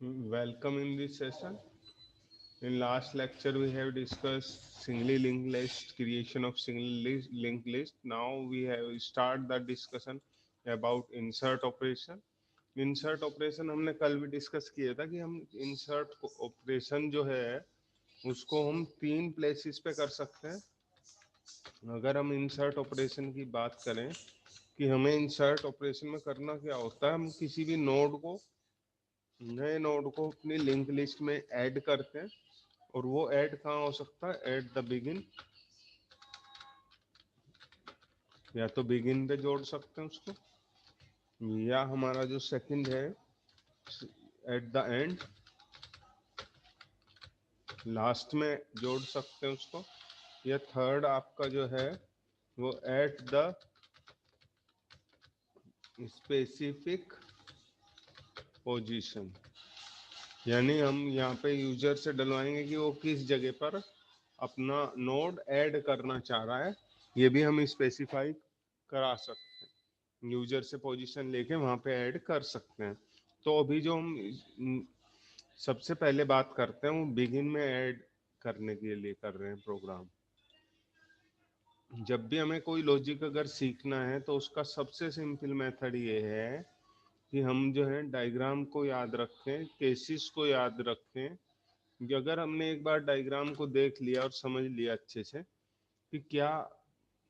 Welcome in this session. In last lecture, we have discussed singly linked list, creation of linked list. Now we have start the discussion about insert operation. Insert operation हमने कल भी discuss किया था कि हम insert operation जो है उसको हम तीन प्लेसेस पे कर सकते हैं। अगर हम इंसर्ट ऑपरेशन की बात करें कि हमें इंसर्ट ऑपरेशन में करना क्या होता है, हम किसी भी नोड को नए नोड को अपनी लिंक लिस्ट में ऐड करते हैं। और वो ऐड कहाँ हो सकता है? एट द बिगिन, या तो बिगिन पे जोड़ सकते हैं उसको, या हमारा जो सेकंड है एट द एंड, लास्ट में जोड़ सकते हैं उसको, या थर्ड आपका जो है वो एट द स्पेसिफिक पोजीशन। यानी हम यहाँ पे यूजर से डलवाएंगे कि वो किस जगह पर अपना नोड ऐड करना चाह रहा है, ये भी हम स्पेसिफाई करा सकते हैं। यूजर से पोजीशन लेके वहां पे ऐड कर सकते हैं। तो अभी जो हम सबसे पहले बात करते हैं वो बिगिन में ऐड करने के लिए कर रहे हैं प्रोग्राम। जब भी हमें कोई लॉजिक अगर सीखना है तो उसका सबसे सिंपल मेथड ये है कि हम जो है डायग्राम को याद रखें, केसेस को याद रखें। कि अगर हमने एक बार डायग्राम को देख लिया और समझ लिया अच्छे से कि क्या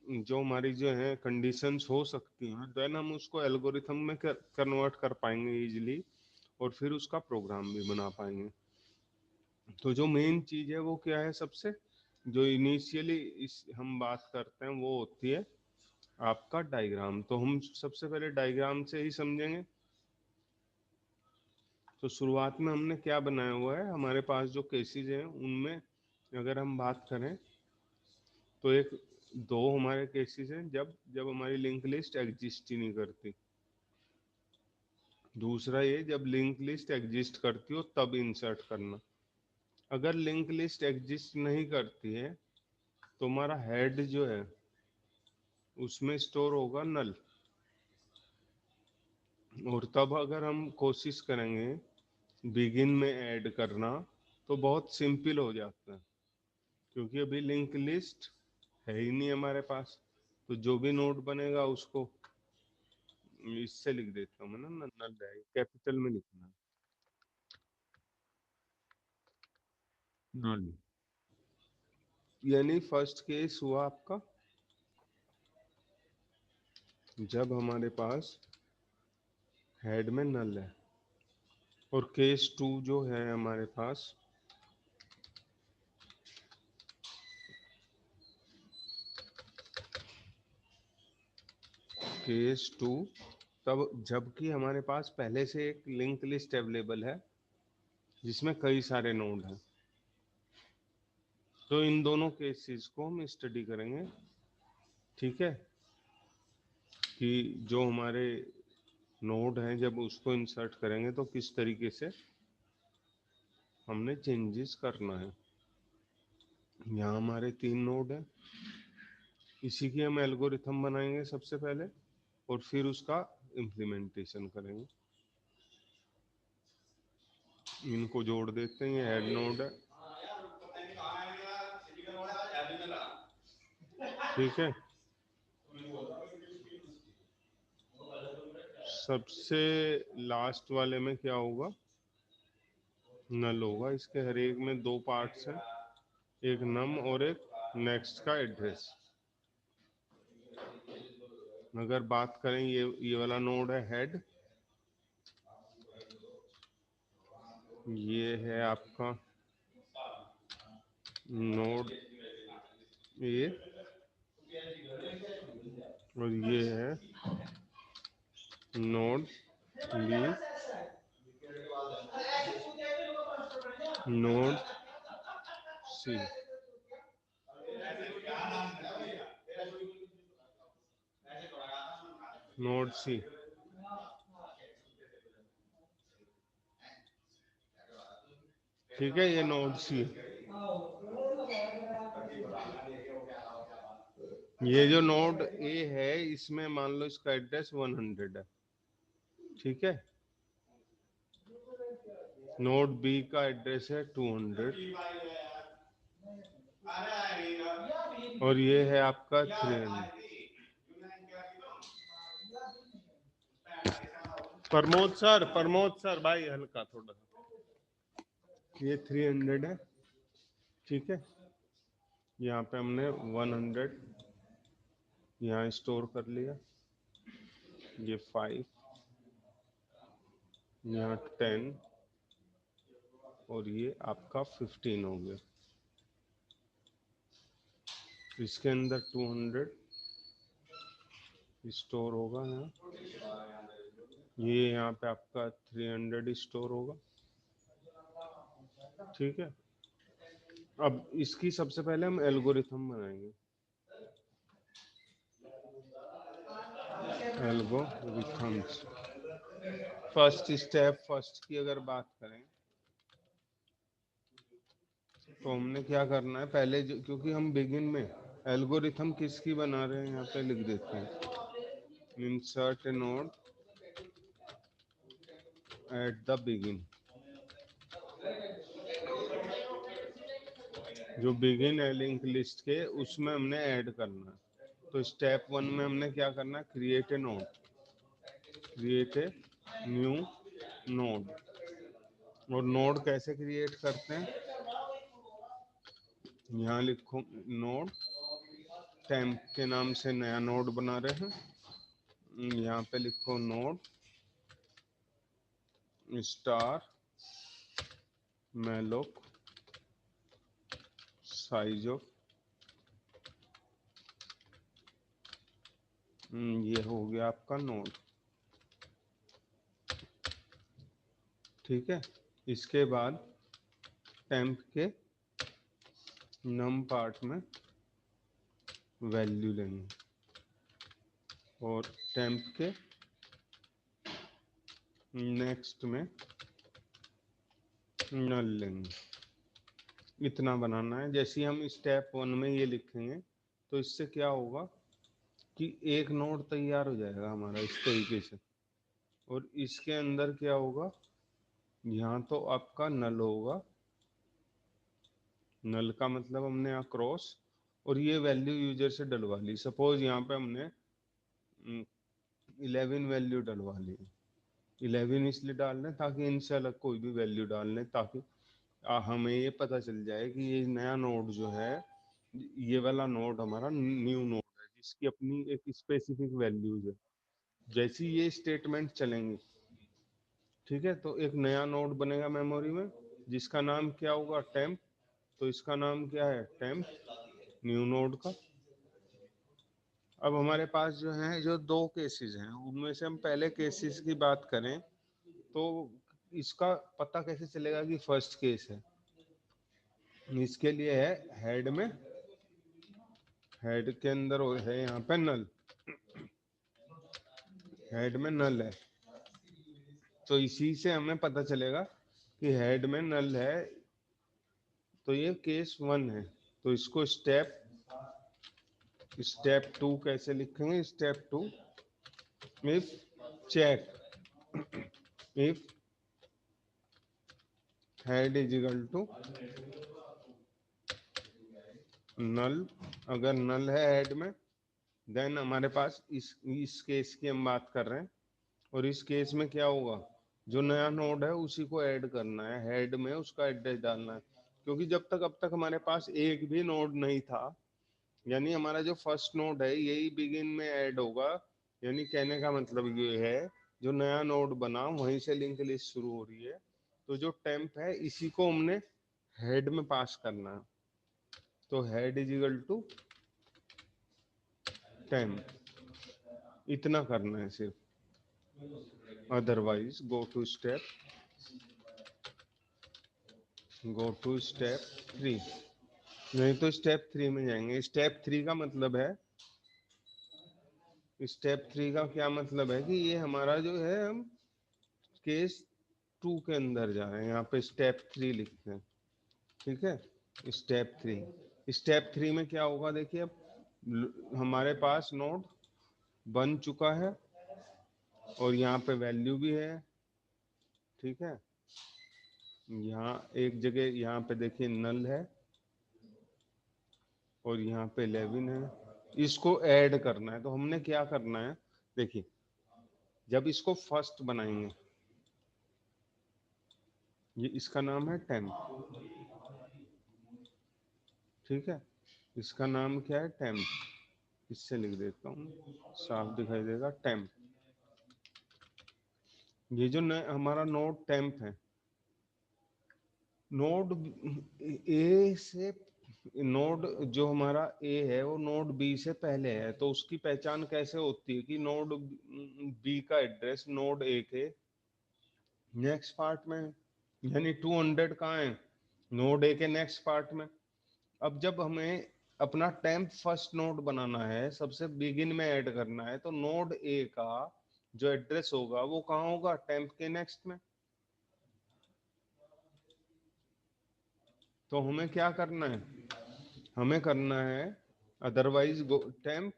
जो हमारी जो है कंडीशंस हो सकती हैं, देन हम उसको एल्गोरिथम में कन्वर्ट कर पाएंगे इजीली, और फिर उसका प्रोग्राम भी बना पाएंगे। तो जो मेन चीज है वो क्या है? सबसे जो इनिशियली इस हम बात करते हैं वो होती है आपका डायग्राम। तो हम सबसे पहले डायग्राम से ही समझेंगे। तो शुरुआत में हमने क्या बनाया हुआ है, हमारे पास जो केसेस हैं उनमें अगर हम बात करें तो एक दो हमारे केसेस हैं जब जब हमारी लिंक लिस्ट एग्जिस्ट ही नहीं करती। दूसरा ये जब लिंक लिस्ट एग्जिस्ट करती हो तब इंसर्ट करना। अगर लिंक लिस्ट एग्जिस्ट नहीं करती है तो हमारा हेड जो है उसमें स्टोर होगा नल। और तब अगर हम कोशिश करेंगे बिगिन में ऐड करना तो बहुत सिंपल हो जाता है, क्योंकि अभी लिंक लिस्ट है ही नहीं हमारे पास। तो जो भी नोड बनेगा उसको इससे लिख देता हूँ मैं ना, नल है, कैपिटल में लिखना है, नल। यानी फर्स्ट केस हुआ आपका जब हमारे पास हेड में नल है। और केस टू जो है हमारे पास, केस टू तब जबकि हमारे पास पहले से एक लिंक लिस्ट अवेलेबल है जिसमें कई सारे नोड हैं। तो इन दोनों केसेस को हम स्टडी करेंगे, ठीक है? कि जो हमारे नोड हैं जब उसको इंसर्ट करेंगे तो किस तरीके से हमने चेंजेस करना है। यहाँ हमारे तीन नोड हैं, इसी की हम एल्गोरिथम बनाएंगे सबसे पहले और फिर उसका इम्प्लीमेंटेशन करेंगे। इनको जोड़ देते हैं, ये हेड नोड है, ठीक है। सबसे लास्ट वाले में क्या होगा? नल होगा। इसके हर एक में दो पार्ट्स हैं, एक नम और एक नेक्स्ट का एड्रेस। अगर बात करें ये वाला नोड है हेड, ये है आपका नोड ए, और ये है नोड बी, नोड सी, नोड सी। ठीक है, ये नोड सी। ये जो नोड ए है इसमें मान लो इसका एड्रेस 100 है, ठीक है। नोड बी का एड्रेस है 200 और ये है आपका 300। प्रमोद सर भाई हल्का थोड़ा सा, ये 300 है, ठीक है। यहाँ पे हमने 100 यहाँ स्टोर कर लिया, ये 5, यहाँ 10 और ये आपका 15 हो गया। इसके अंदर 200 स्टोर होगा यहाँ, ये यहाँ पे आपका 300 स्टोर होगा, ठीक है। अब इसकी सबसे पहले हम एल्गोरिथम बनाएंगे। एल्गोरिथम्स, फर्स्ट की अगर बात करें तो हमने क्या करना है पहले, क्योंकि हम बिगिन में एल्गोरिथम किसकी बना रहे हैं यहाँ पे लिख देते हैं, insert A node at the begin. जो बिगिन है लिंक लिस्ट के, उसमें हमने ऐड करना है। तो स्टेप 1 में हमने क्या करना है, create a node, create a new node. और नोड कैसे क्रिएट करते हैं, यहाँ लिखो नोड, टेम्प के नाम से नया नोड बना रहे हैं, यहाँ पे लिखो node star malloc size of, ये हो गया आपका नोड, ठीक है। इसके बाद टेम्प के नम पार्ट में वैल्यू लेंगे और टेम्प के नेक्स्ट में नल लेंगे। इतना बनाना है। जैसे हम स्टेप 1 में ये लिखेंगे तो इससे क्या होगा कि एक नोड तैयार हो जाएगा हमारा इस तरीके से। और इसके अंदर क्या होगा, यहाँ तो आपका नल होगा, नल का मतलब हमने यहाँ क्रॉस, और ये वैल्यू यूजर से डलवा ली। सपोज यहाँ पे हमने 11 वैल्यू डलवा ली, 11 इसलिए डाल रहे हैं ताकि इनसे अलग कोई भी वैल्यू डाल लें, ताकि हमें ये पता चल जाए कि ये नया नोड जो है, ये वाला नोड हमारा न्यू नोड है जिसकी अपनी एक स्पेसिफिक वैल्यूज है। जैसी ये स्टेटमेंट चलेंगे, ठीक है, तो एक नया नोड बनेगा मेमोरी में जिसका नाम क्या होगा, टेम्प। तो इसका नाम क्या है, टेम्प न्यू नोड का। अब हमारे पास जो है जो दो केसेस हैं, उनमें से हम पहले केसेस की बात करें तो इसका पता कैसे चलेगा कि फर्स्ट केस है। इसके लिए है हेड में, हेड के अंदर है यहाँ पे नल, हेड में नल है, तो इसी से हमें पता चलेगा कि हेड में नल है। तो ये केस 1 है। तो इसको स्टेप 2 कैसे लिखेंगे, step 2, if check if head is equal to null, अगर नल है हेड में, देन हमारे पास इस केस की हम बात कर रहे हैं। और इस केस में क्या होगा, जो नया नोड है उसी को ऐड करना है, हेड में उसका एड्रेस डालना है। क्योंकि जब तक अब तक हमारे पास एक भी नोड नहीं था, यानी हमारा जो फर्स्ट नोड है यही बिगिन में ऐड होगा। यानी कहने का मतलब ये है, जो नया नोड बना वहीं से लिंक लिस्ट शुरू हो रही है। तो जो टेम्प है इसी को हमने हेड में पास करना है। तो head is equal to temp, इतना करना है सिर्फ। अदरवाइज गो टू स्टेप 3, नहीं तो स्टेप 3 में जाएंगे। स्टेप 3 का मतलब है, स्टेप 3 का क्या मतलब है कि ये हमारा जो है, हम केस 2 के अंदर जा रहे हैं, यहाँ पे स्टेप 3 लिखते हैं, ठीक है। स्टेप 3 में क्या होगा, देखिए अब हमारे पास नोड बन चुका है और यहाँ पे वैल्यू भी है, ठीक है। यहाँ एक जगह यहाँ पे देखिए नल है और यहाँ पे 11 है, इसको ऐड करना है। तो हमने क्या करना है, देखिए जब इसको फर्स्ट बनाएंगे, ये इसका नाम है टेम्प, ठीक है, इसका नाम क्या है, टेम्प। इससे लिख देता हूँ, साफ दिखाई देगा, टेम्प। ये जो हमारा नोड टेम्प है, नोड ए से, नोड जो हमारा ए है वो नोड बी से पहले है, तो उसकी पहचान कैसे होती है कि नोड बी का एड्रेस नोड ए के नेक्स्ट पार्ट में है। यानी 200 कहाँ है, नोड ए के नेक्स्ट पार्ट में। अब जब हमें अपना टेम्प फर्स्ट नोड बनाना है, सबसे बिगिन में ऐड करना है, तो नोड ए का जो एड्रेस होगा वो कहाँ होगा, टेम्प के नेक्स्ट में। तो हमें क्या करना है, हमें करना है अदरवाइज गो टेम्प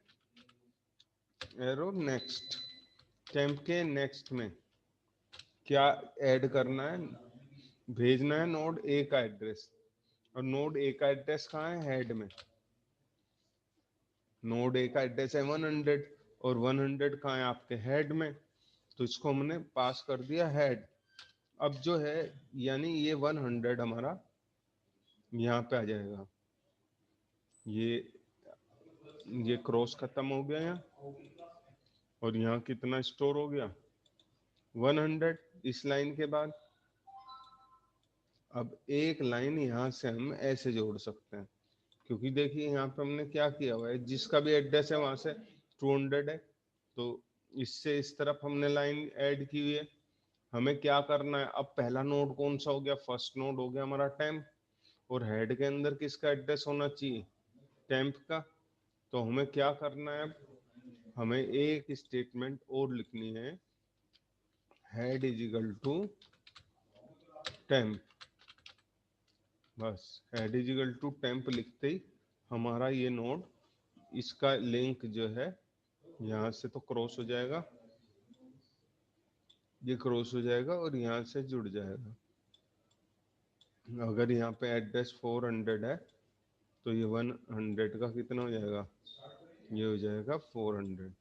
एरो नेक्स्ट, टेम्प के नेक्स्ट में क्या ऐड करना है, भेजना है नोड ए का एड्रेस। और नोड ए का एड्रेस कहाँ है, हेड में। नोड ए का एड्रेस है 100 और 100 कहाँ है, आपके हेड में। तो इसको हमने पास कर दिया हेड। अब जो है यानी ये 100 हमारा यहाँ पे आ जाएगा, ये क्रॉस खत्म हो गया यहाँ, और यहाँ कितना स्टोर हो गया, 100 इस लाइन के बाद। अब एक लाइन यहाँ से हम ऐसे जोड़ सकते हैं, क्योंकि देखिए यहाँ पे हमने क्या किया हुआ है, जिसका भी एड्रेस है वहां से 200 है, तो इससे इस तरफ हमने लाइन ऐड की हुई है। हमें क्या करना है, अब पहला नोड कौन सा हो गया, फर्स्ट नोड हो गया हमारा टेम्प, और हेड के अंदर किसका एड्रेस होना चाहिए, टेम्प का। तो हमें क्या करना है, हमें एक स्टेटमेंट और लिखनी है, head is equal to temp. बस head is equal to temp लिखते ही हमारा ये नोड, इसका लिंक जो है यहाँ से तो क्रॉस हो जाएगा, ये क्रॉस हो जाएगा और यहाँ से जुड़ जाएगा। अगर यहाँ पे एड्रेस 400 है तो ये 100 का कितना हो जाएगा, ये हो जाएगा 400,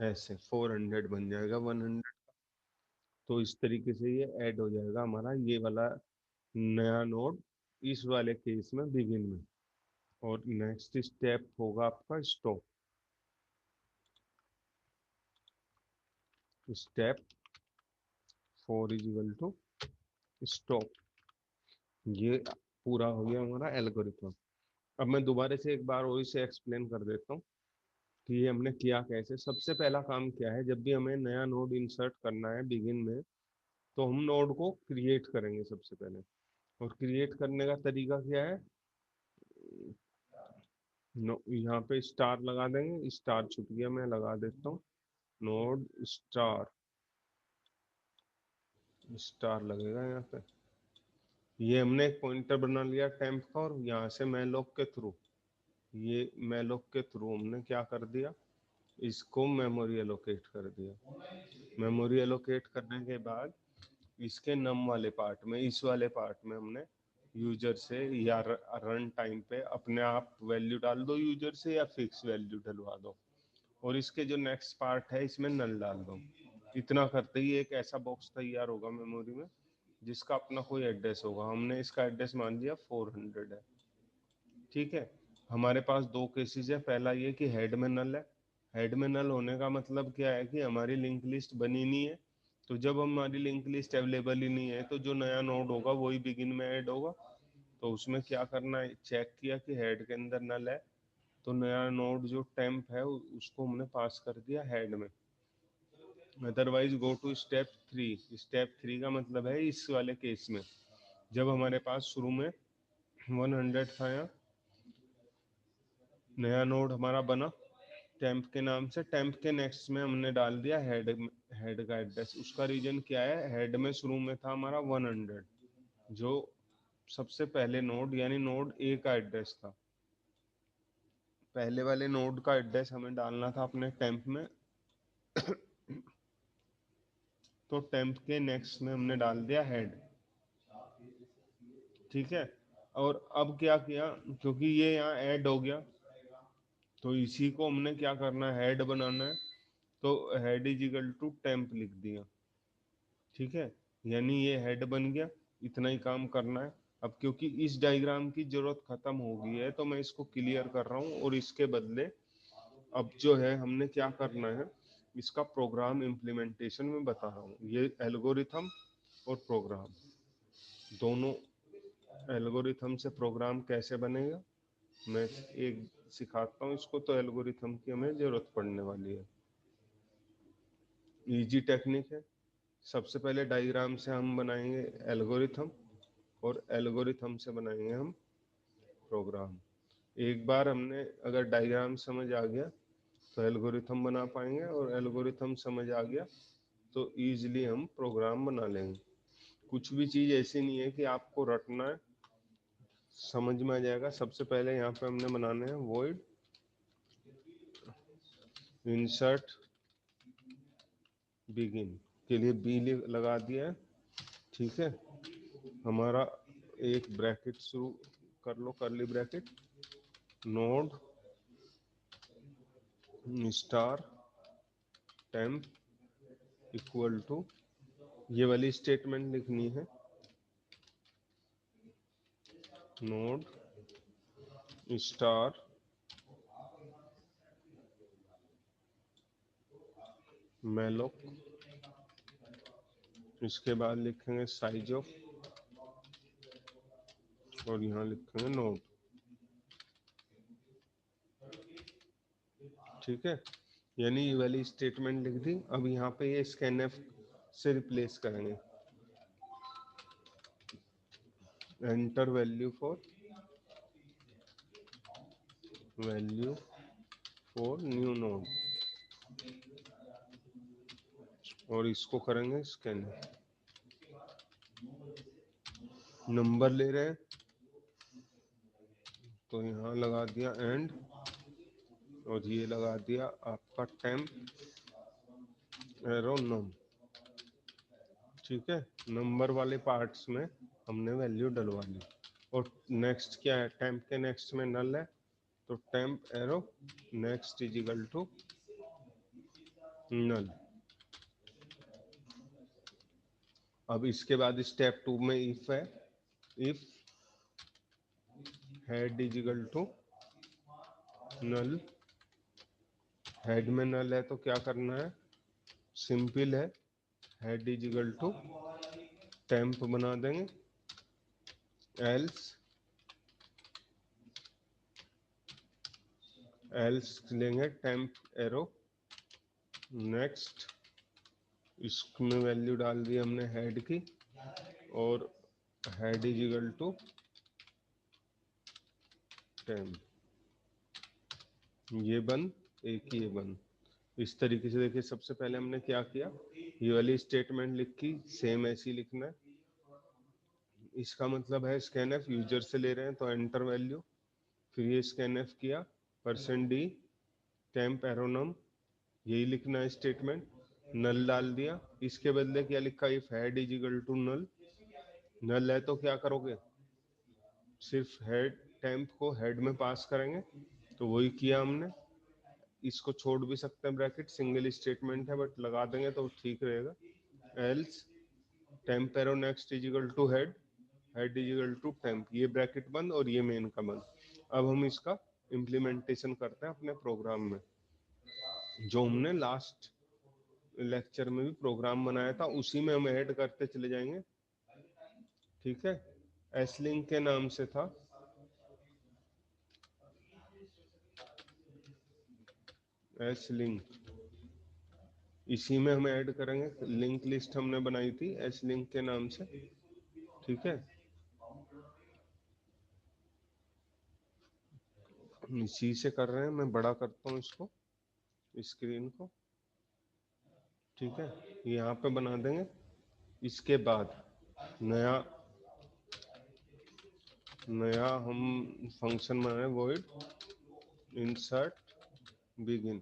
ऐसे 400 बन जाएगा 100। तो इस तरीके से ये ऐड हो जाएगा हमारा ये वाला नया नोड इस वाले केस में बिगिन में। और नेक्स्ट स्टेप होगा आपका stop, step 4 is equal to stop. ये पूरा हो गया हमारा एल्गोरिथम। अब मैं दोबारा से एक बार और इसे एक्सप्लेन कर देता हूँ कि ये हमने किया कैसे। सबसे पहला काम क्या है, जब भी हमें नया नोड इंसर्ट करना है बिगिन में, तो हम नोड को क्रिएट करेंगे सबसे पहले। और क्रिएट करने का तरीका क्या है, यहाँ पे स्टार लगा देंगे, स्टार छुप गया, मैं लगा देता हूँ, नोड स्टार, स्टार लगेगा यहाँ पे। ये हमने एक पॉइंटर बना लिया टेम्प का, और यहाँ से मैलोक के थ्रू, ये मैलोक के थ्रू हमने क्या कर दिया, इसको मेमोरी एलोकेट कर दिया। मेमोरी एलोकेट करने के बाद इसके नम वाले पार्ट में, इस वाले पार्ट में हमने यूजर से या रन टाइम पे अपने आप वैल्यू डाल दो यूजर से, या फिक्स वैल्यू डलवा दो, और इसके जो नेक्स्ट पार्ट है इसमें नल डाल दो। इतना करते ही एक ऐसा बॉक्स तैयार होगा मेमोरी में जिसका अपना कोई एड्रेस होगा। हमने इसका एड्रेस मान लिया 400 है, ठीक है। हमारे पास दो केसेस है, पहला ये कि हेड में नल है। हेड में नल होने का मतलब क्या है कि हमारी लिंक लिस्ट बनी नहीं है। तो जब हमारी लिंक लिस्ट अवेलेबल ही नहीं है, तो जो नया नोड होगा वही बिगिन में ऐड होगा। तो उसमें क्या करना है, चेक किया कि हेड के अंदर नल है, तो नया नोड जो टेम्प है उसको हमने पास कर दिया हेड में। Otherwise go to step 3। Step 3 का मतलब है इस वाले केस में, जब हमारे पास शुरू में 100 था, यहाँ नया नोड हमारा बना टेम्प के नाम से, टेम्प के नेक्स्ट में हमने डाल दिया हेड, हेड का एड्रेस। उसका रीजन क्या है, हेड में शुरू में था हमारा 100, जो सबसे पहले नोड यानी नोड ए का एड्रेस था। पहले वाले नोड का एड्रेस हमें डालना था अपने टेम्प में, तो टेम्प के नेक्स्ट में हमने डाल दिया हेड। ठीक है। और अब क्या किया, क्योंकि ये यहाँ ऐड हो गया तो इसी को हमने क्या करना है, हेड बनाना है। तो head is equal to temp लिख दिया। ठीक है, यानी ये हेड बन गया, इतना ही काम करना है। अब क्योंकि इस डायग्राम की जरूरत खत्म हो गई है तो मैं इसको क्लियर कर रहा हूँ, और इसके बदले अब जो है हमने क्या करना है, इसका प्रोग्राम इम्प्लीमेंटेशन में बता रहा हूँ। ये एल्गोरिथम और प्रोग्राम दोनों, एल्गोरिथम से प्रोग्राम कैसे बनेगा मैं एक सिखाता हूँ इसको। तो एल्गोरिथम की हमें जरूरत पड़ने वाली है, इजी टेक्निक है। सबसे पहले डायग्राम से हम बनाएंगे एल्गोरिथम, और एल्गोरिथम से बनाएंगे हम प्रोग्राम। एक बार हमने अगर डायग्राम समझ आ गया तो एल्गोरिथम बना पाएंगे, और एल्गोरिथम समझ आ गया तो इजीली हम प्रोग्राम बना लेंगे। कुछ भी चीज़ ऐसी नहीं है कि आपको रटना है, समझ में आ जाएगा। सबसे पहले यहाँ पे हमने बनाने हैं वॉइड इंसर्ट बिगिन, के लिए बी लगा दिया है। ठीक है, हमारा एक ब्रैकेट शुरू कर लो, curly bracket, node star temp equal to, ये वाली स्टेटमेंट लिखनी है, नोड स्टार मैलोक, इसके बाद लिखेंगे साइज ऑफ, और यहाँ लिखेंगे नोड। ठीक है, यानी ये वाली स्टेटमेंट लिख दी। अब यहाँ पे ये स्कैनएफ से रिप्लेस करेंगे, enter value for new node, और इसको करेंगे स्कैनएफ। नंबर ले रहे हैं तो यहाँ लगा दिया एंड, और ये लगा दिया आपका टेम्प एरो नम। ठीक है, नंबर वाले पार्ट्स में हमने वैल्यू डलवा ली। और नेक्स्ट क्या है, टेम्प के नेक्स्ट में नल है, तो temp arrow next is equal to null. अब इसके बाद स्टेप 2 में इफ है, if head is equal to null, head में नल है तो क्या करना है, सिंपल है, head is equal to temp बना देंगे, एल्स लेंगे टेम्प एरो नेक्स्ट, इसमें वैल्यू डाल दी हमने हेड की, और head is equal to temp, ये बंद, एक ये बंद। इस तरीके से देखिए, सबसे पहले हमने क्या किया, ये वाली स्टेटमेंट लिखी, सेम ऐसी लिखना है। इसका मतलब है स्कैनएफ यूजर से ले रहे हैं तो एंटर वैल्यू, फिर ये स्कैनएफ किया %d टेम्प एरोनम, यही लिखना है स्टेटमेंट, नल डाल दिया। इसके बदले क्या लिखा, if head is equal to null, null है तो क्या करोगे, सिर्फ हेड टेम्प को हेड में पास करेंगे, तो वही किया हमने। इसको छोड़ भी सकते हैं ब्रैकेट, सिंगल स्टेटमेंट है बट लगा देंगे तो ठीक रहेगा। Else temp arrow next is equal to head, head is equal to temp, ये ब्रैकेट बंद और ये मेन का बंद। अब हम इसका इम्प्लीमेंटेशन करते हैं अपने प्रोग्राम में, जो हमने लास्ट लेक्चर में भी प्रोग्राम बनाया था उसी में हम ऐड करते चले जाएंगे। ठीक है, एस लिंक के नाम से था, एस लिंक, इसी में हम ऐड करेंगे। लिंक लिस्ट हमने बनाई थी एस लिंक के नाम से। ठीक है, इसी से कर रहे हैं, मैं बड़ा करता हूँ इसको, स्क्रीन को। ठीक है, यहाँ पे बना देंगे। इसके बाद नया नया हम फंक्शन बनाए, वॉइड इंसर्ट बिगिन।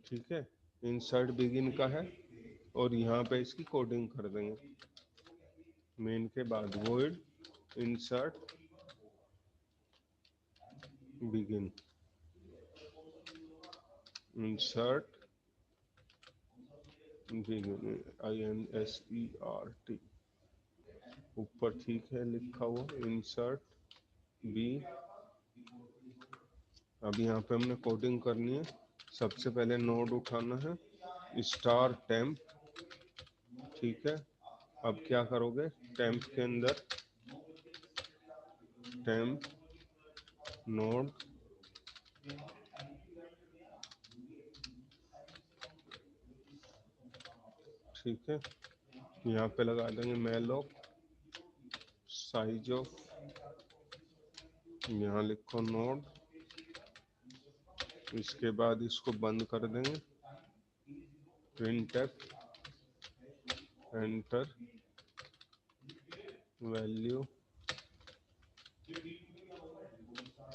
ठीक है, इंसर्ट बिगिन का है, और यहाँ पे इसकी कोडिंग कर देंगे, मेन के बाद void insert begin, insert begin, INSERT ऊपर ठीक है लिखा हुआ इंसर्ट बी। अब यहाँ पे हमने कोडिंग करनी है। सबसे पहले नोड उठाना है स्टार टेम्प, ठीक है। अब क्या करोगे, टेम्प के अंदर टेम्प नोड, ठीक है। यहाँ पे लगा देंगे मैलोक साइज ऑफ, यहाँ लिखो नोड, इसके बाद इसको बंद कर देंगे, प्रिंटफ एंटर वैल्यू,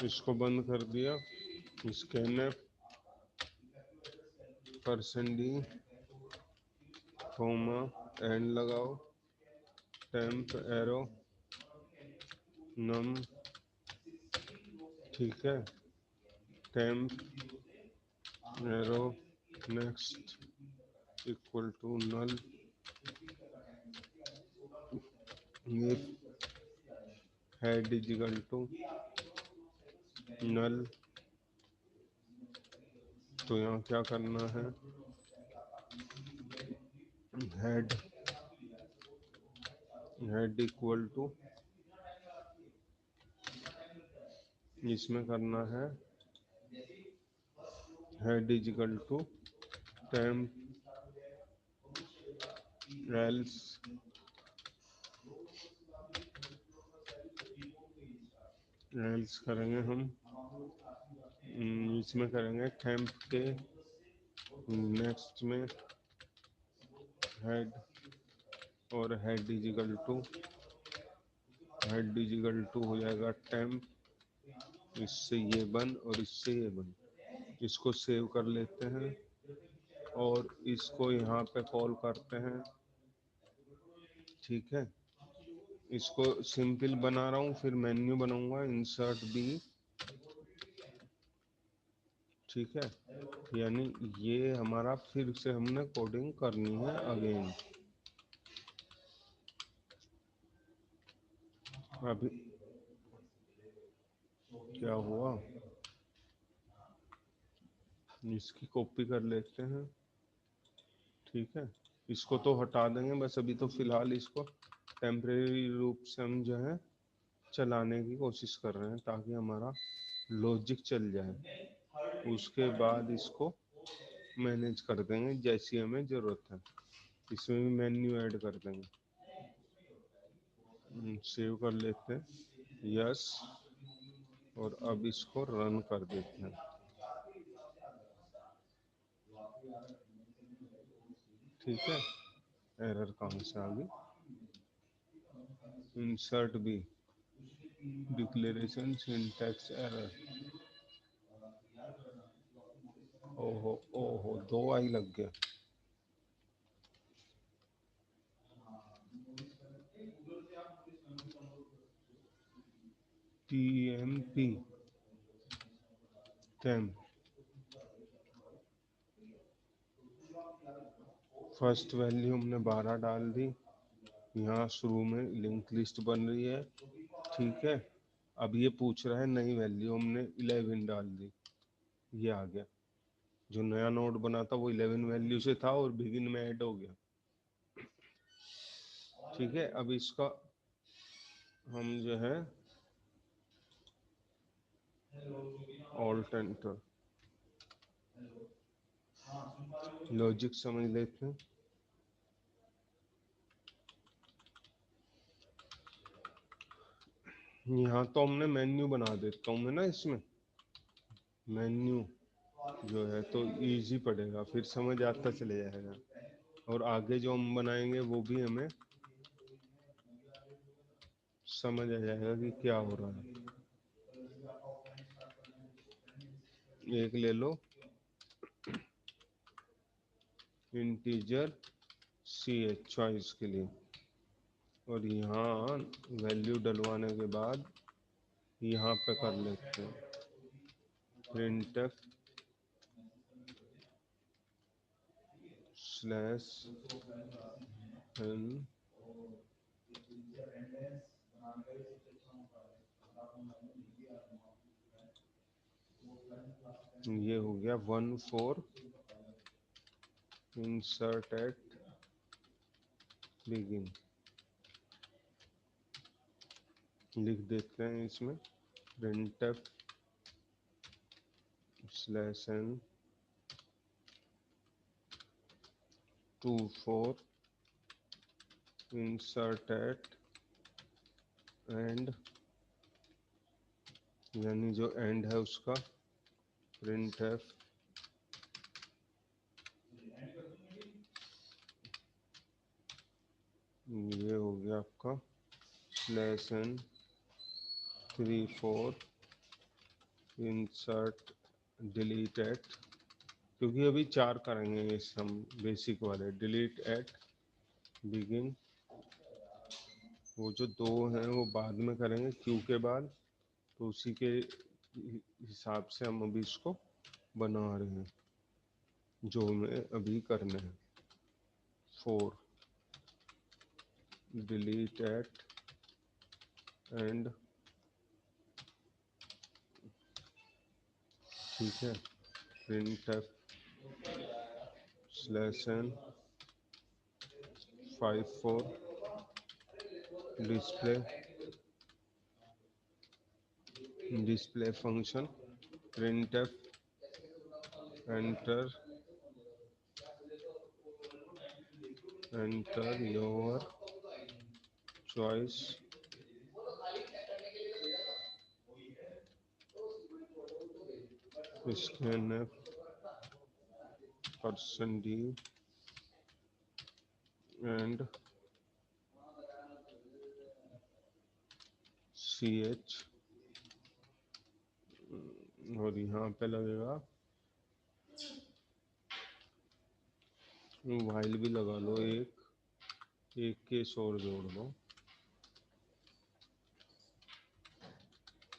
इसको बंद कर दिया। स्कैनफ %d कोमा एंड लगाओ, टेम्प एरो नम, ठीक है। Temp arrow next equal to null, ये head is equal to null. तो यहाँ क्या करना है, हेड हेड इक्वल टू, इसमें करना है head is equal to temp else, else करेंगे हम, इसमें करेंगे टेम्प के नेक्स्ट में हेड, और head is equal to, head is equal to हो जाएगा टेम्प, इससे ये बन और इससे ये बन। इसको सेव कर लेते हैं और इसको यहाँ पे कॉल करते हैं, ठीक है। इसको सिंपल बना रहा हूँ, फिर मेन्यू बनाऊंगा इंसर्ट बी, ठीक है। यानी ये हमारा फिर से हमने कोडिंग करनी है अगेन। अभी क्या हुआ, इसकी कॉपी कर लेते हैं, ठीक है। इसको तो हटा देंगे बस, अभी तो फिलहाल इसको टेम्परेरी रूप से हम जो है चलाने की कोशिश कर रहे हैं ताकि हमारा लॉजिक चल जाए। उसके बाद इसको मैनेज कर देंगे जैसी हमें ज़रूरत है। इसमें भी मेन्यू ऐड कर देंगे। सेव कर लेते हैं, यस, और अब इसको रन कर देते हैं, ठीक है। एरर कहाँ से आ गई, insert b declaration syntax error, ओहो ओहो 2 आई लग गया। TMP टेम्प, फर्स्ट वैल्यू हमने 12 डाल दी, यहाँ शुरू में लिंक लिस्ट बन रही है, ठीक है। अब ये पूछ रहा है नई वैल्यू, हमने 11 डाल दी, ये आ गया। जो नया नोड बना था वो 11 वैल्यू से था और बिगिन में ऐड हो गया, ठीक है। अब इसका हम जो है ऑल्ट एंटर, लॉजिक समझ लेते हैं। यहाँ तो हमने मेन्यू बना देता हूँ मैं ना, इसमें मेन्यू जो है तो इजी पड़ेगा, फिर समझ आता चले जाएगा, और आगे जो हम बनाएंगे वो भी हमें समझ आ जाएगा कि क्या हो रहा है। एक ले लो इंटीजर CH चॉइस के लिए, और यहाँ वैल्यू डलवाने के बाद यहाँ पे कर लेते हैं printf स्लैश n, ये हो गया 1 4 इंसर्ट एट बिगिन। लिख देते हैं इसमें printf slash n 2 4 insert at end, यानी जो एंड है उसका printf ये हो गया आपका slash n 3 4 insert delete at, क्योंकि अभी 4 करेंगे ये सम बेसिक वाले। डिलीट एट बिगिन, वो जो 2 हैं वो बाद में करेंगे क्यू के बाद, तो उसी के हिसाब से हम अभी इसको बना रहे हैं जो हमें अभी करने हैं। 4 डिलीट एट एंड, ठीक है, printf slash n 5 4 display function printf enter your choice scanf %d and ch, और यहाँ पे लगेगा व्हाइल भी लगा लो, एक केस और जोड़ दो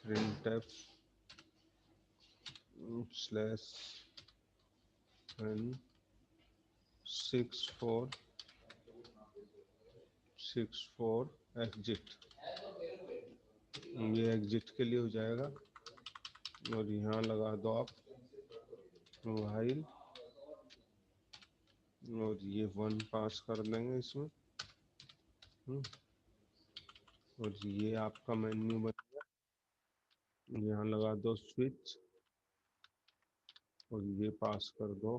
printf स्लैश n 6 4 एग्जिट, ये एग्जिट के लिए हो जाएगा। और यहाँ लगा दो आप व्हाइल, और ये 1 पास कर देंगे इसमें। और ये आपका मेन्यू बन गया। यहाँ लगा दो स्विच और ये पास कर दो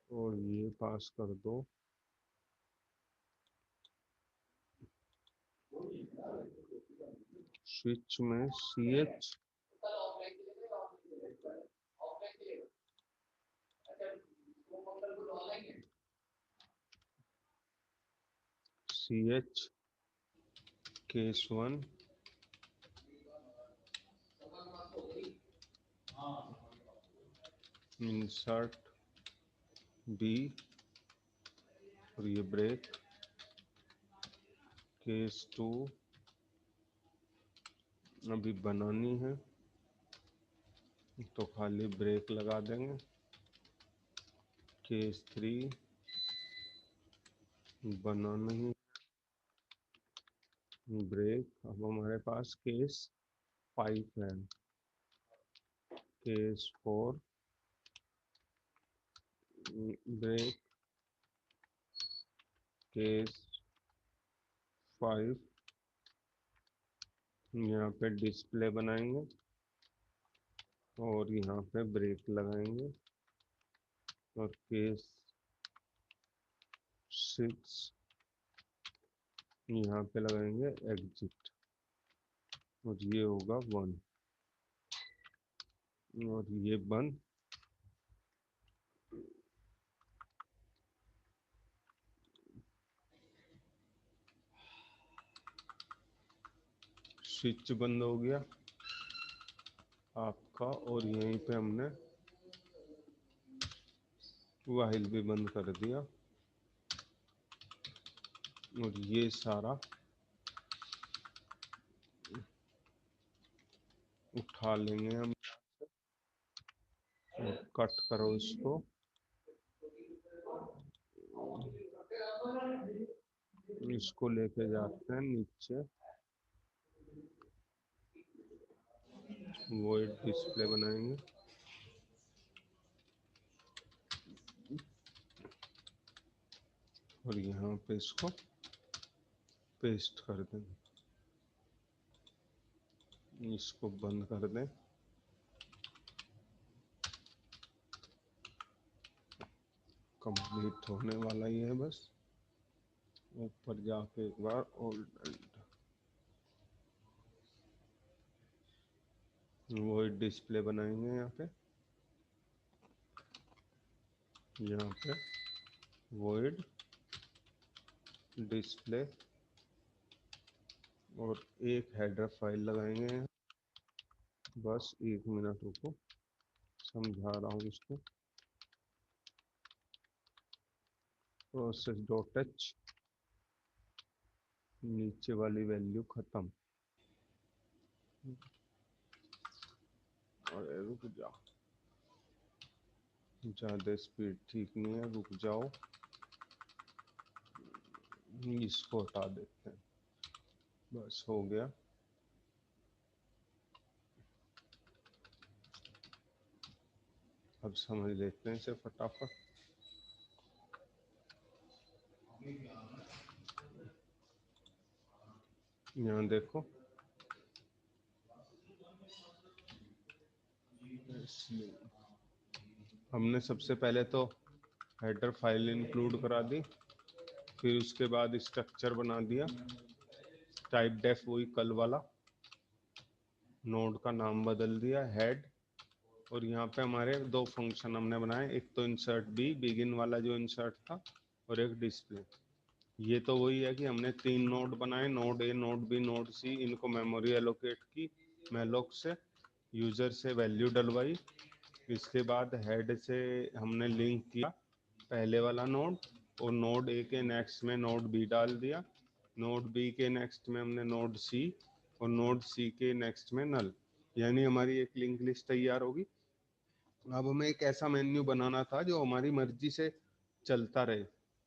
और ये पास कर दो। स्विच में ch केस 1 इंसर्ट b, और ये ब्रेक केस 2 अभी बनानी है तो खाली ब्रेक लगा देंगे। केस 3 बना नहीं, ब्रेक। अब हमारे पास केस 5 है। केस 4 ब्रेक, केस 5 यहाँ पे डिस्प्ले बनाएंगे और यहाँ पे ब्रेक लगाएंगे, और केस 6 यहाँ पे लगाएंगे एग्जिट, और ये होगा 1, और ये बंद। स्विच बंद हो गया आपका, और यहीं पे हमने वाइल भी बंद कर दिया और ये सारा उठा लेंगे हम और कट करो इसको। इसको लेके जाते हैं नीचे, वो एक डिस्प्ले बनाएंगे और यहाँ पे इसको पेस्ट कर देंगे। इसको बंद कर दें। कंप्लीट होने वाला ही है बस। ऊपर जाके एक बार और वो डिस्प्ले बनाएंगे यहाँ पे वॉइड डिस्प्ले और एक हेडर फाइल लगाएंगे। बस 1 मिनट रुको, समझा रहा हूँ इसको। process.h, नीचे वाली वैल्यू खत्म। और रुक जाओ, ज़्यादा स्पीड ठीक नहीं है, रुक जाओ, इसको हटा देते हैं। बस हो गया। अब समझ लेते हैं इसे फटाफट। यहाँ देखो, हमने सबसे पहले तो हेडर फाइल इंक्लूड करा दी, फिर उसके बाद स्ट्रक्चर बना दिया, टाइप डेफ वही कल वाला, नोड का नाम बदल दिया हेड, और यहाँ पे हमारे 2 फंक्शन हमने बनाए, एक तो इंसर्ट बी बिगिन वाला जो इंसर्ट था, और एक डिस्प्ले। ये तो वही है कि हमने 3 नोड बनाए, node A, node B, node C, इनको मेमोरी एलोकेट की मेलोक से, यूजर से वैल्यू डलवाई, इसके बाद हेड से हमने लिंक किया पहले वाला नोड, और नोड ए के नेक्स्ट में नोड बी डाल दिया, नोड बी के नेक्स्ट में हमने नोड सी, और नोड सी के नेक्स्ट में नल, यानी हमारी एक लिंक लिस्ट तैयार होगी। अब हमें एक ऐसा मेन्यू बनाना था जो हमारी मर्जी से चलता रहे।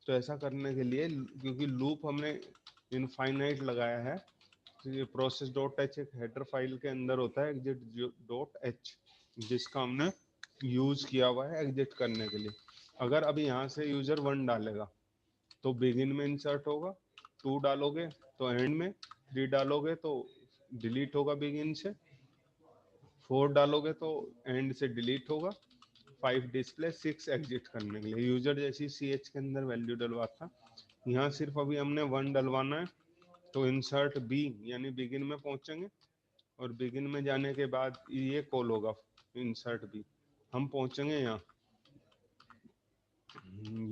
तो ऐसा करने के लिए, क्योंकि लूप हमने इनफाइनाइट लगाया है, तो ये प्रोसेस डॉट एच एक हेडर फाइल के अंदर होता है, एग्जिट डॉट एच, जिसका हमने यूज किया हुआ है एग्जिट करने के लिए। अगर अभी यहाँ से यूजर 1 डालेगा तो बिगिन में इंसर्ट होगा, 2 डालोगे तो एंड में, 3 डालोगे तो डिलीट होगा बिगिन से, 4 डालोगे तो एंड से डिलीट होगा, 5 डिस्प्ले, 6 एग्जिट करने के लिए। यूजर जैसी सी एच के अंदर वैल्यू डलवाता, यहाँ सिर्फ अभी हमने 1 डलवाना है, तो इंसर्ट बी यानी बिगिन में पहुंचेंगे, और बिगिन में जाने के बाद ये कॉल होगा इंसर्ट बी, हम पहुंचेंगे यहाँ,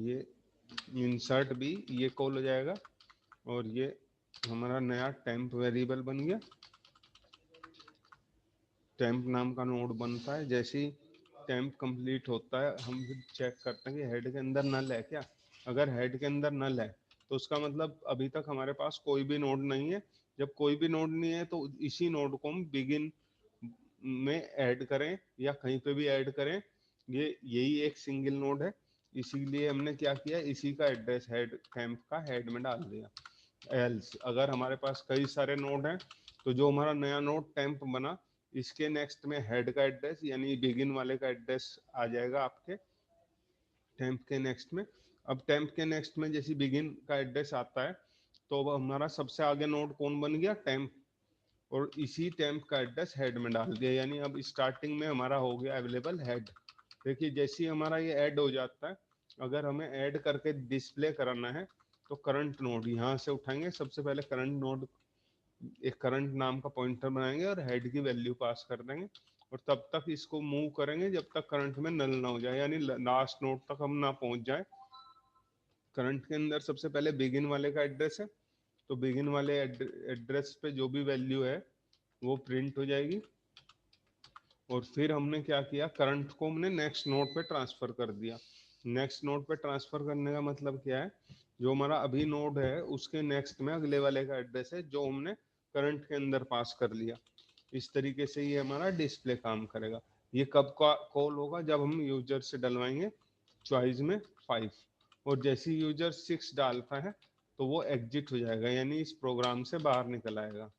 ये इंसर्ट बी, ये कॉल हो जाएगा, और ये हमारा नया टेम्प वेरिएबल बन गया। टेम्प नाम का नोड बनता है, जैसे ही टेम्प कंप्लीट होता है हम फिर चेक करते हैं कि हेड के अंदर नल है क्या। अगर हेड के अंदर नल है तो उसका मतलब अभी तक हमारे पास कोई भी नोड नहीं है। जब कोई भी नोड नहीं है तो इसी नोड को हम बिगिन में ऐड करें या कहीं पे भी ऐड करें, ये यही एक सिंगल नोड है, इसीलिए हमने क्या किया, इसी का एड्रेस हेड टेम्प का हेड में डाल दिया। एल्स अगर हमारे पास कई सारे नोड हैं तो जो हमारा नया नोड टेम्प बना, इसके नेक्स्ट में हेड का एड्रेस यानी बिगिन वाले का एड्रेस आ जाएगा आपके टेम्प के नेक्स्ट में। अब टेम्प के नेक्स्ट में जैसे बिगिन का एड्रेस आता है तो अब हमारा सबसे आगे नोड कौन बन गया, टेम्प, और इसी टेम्प का एड्रेस हेड में डाल दिया, यानी अब स्टार्टिंग में हमारा हो गया अवेलेबल हेड। देखिए जैसे ही हमारा ये ऐड हो जाता है, अगर हमें ऐड करके डिस्प्ले कराना है तो करंट नोड यहाँ से उठाएंगे, सबसे पहले करंट नोड एक करंट नाम का पॉइंटर बनाएंगे और हेड की वैल्यू पास कर देंगे, और तब तक इसको मूव करेंगे जब तक करंट में नल ना हो जाए, यानी लास्ट नोड तक हम ना पहुंच जाए। करंट के अंदर सबसे पहले बिगिन वाले का एड्रेस है, तो बिगिन वाले एड्रेस पे जो भी वैल्यू है वो प्रिंट हो जाएगी, और फिर हमने क्या किया, करंट को हमने नेक्स्ट नोड पे ट्रांसफर कर दिया। नेक्स्ट नोड पे ट्रांसफर करने का मतलब क्या है, जो हमारा अभी नोड है उसके नेक्स्ट में अगले वाले का एड्रेस है जो हमने करंट के अंदर पास कर लिया। इस तरीके से ये हमारा डिस्प्ले काम करेगा। ये कब का कॉल होगा, जब हम यूजर से डलवाएंगे चॉइस में 5, और जैसे ही यूजर 6 डालता है तो वो एग्जिट हो जाएगा, यानी इस प्रोग्राम से बाहर निकल आएगा।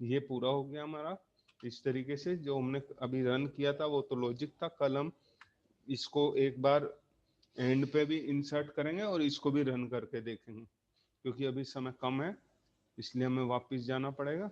ये पूरा हो गया हमारा। इस तरीके से जो हमने अभी रन किया था वो तो लॉजिक था। कल हम इसको एक बार एंड पे भी इंसर्ट करेंगे और इसको भी रन करके देखेंगे। क्योंकि अभी समय कम है इसलिए हमें वापस जाना पड़ेगा।